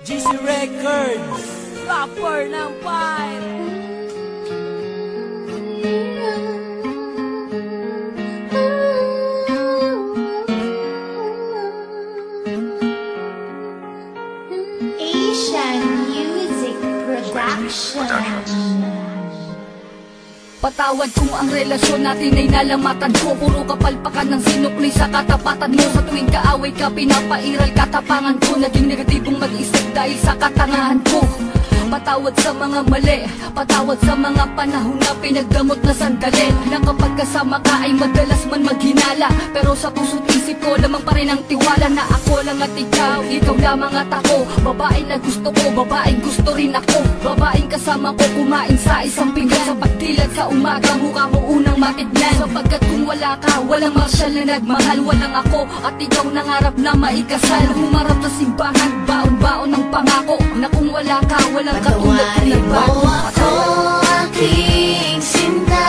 GC Records, rapper ng Fire. Asian Music Productions. Patawad kung ang relasyon natin ay nalamatan ko. Puro kapalpakan ng sinukli sa katapatan mo. Sa tuwing kaaway ka, pinapairal katapangan ko. Naging negatibong mag-isip dahil sa katangahan ko. Patawad sa mga mali, patawad sa mga panahon na pinagdamot na sandali. Na kapag kasama ka ay madalas man maghinala, pero sa puso't isip ko lamang pa rin ang tiwala na ako lang at ikaw lamang at ako. Babae na gusto ko, babaeng gusto rin ako. Babaeng kasama ko kumain sa isang pinggan. Sa pagdilat sa umaga, mukha mo unang matignan. Sapagkat kung wala ka, walang marsyal na nagmahal. Walang ako at ikaw nangarap na maikasal. Humarap sa simbahan, baon-baon ng pangako na kung wala ka, walang katulad na nagbago. Ako aking sinta,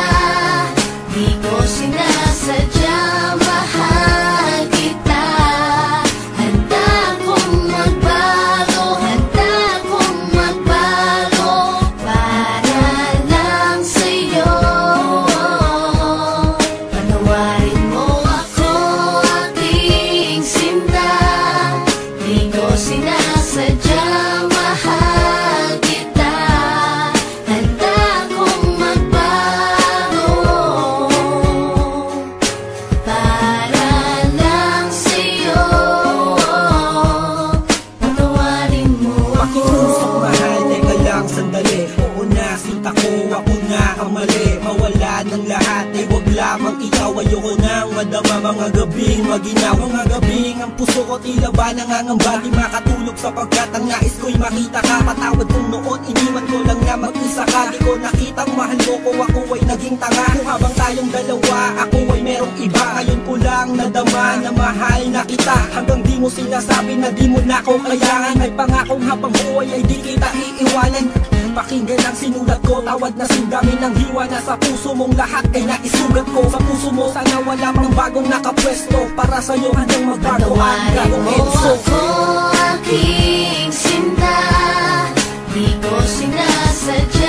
di ko sinasadya, mahal kita. Handa kong magbago, handa kong magbago para lang sa'yo. Patawarin mo ako aking sinta, di ko sinasadya, mahal kita. Handa kong magbago para lang sa'yo. Patawarin mo ako. Pakiusap mahal, teka lang sandali. Oo na, sinta ko, ako nga ang mali. Mawala ng lahat, ay wag lamang ikaw. Ayoko nang madama mga gabing maginaw. Mga gabing ang puso ko tila ba nangangamba. Di makatulog sapagkat ang nais ko'y makita ka. Patawad kung noon iniwan ko lang na mag-isa ka. Di ko nakitang mahal mo ko, ako ay naging tanga. Kung habang tayong dalawa, ako ay merong iba. Ngayon ko lang nadama na mahal na kita. Hanggang di mo sinasabi na di mo na ako kailangan. May pangakong habang buhay ay di kita iiwanan. Pakinggan ang sinulat ko, tawad na sindamin ng hiwa na sa puso mong lahat ay naisugat ko. Sa puso mo sana wala pang bagong nakapwesto. Para sa'yo hanggang magbago ang gagong mo Enzo. ako aking sinta, di ko sinasadya.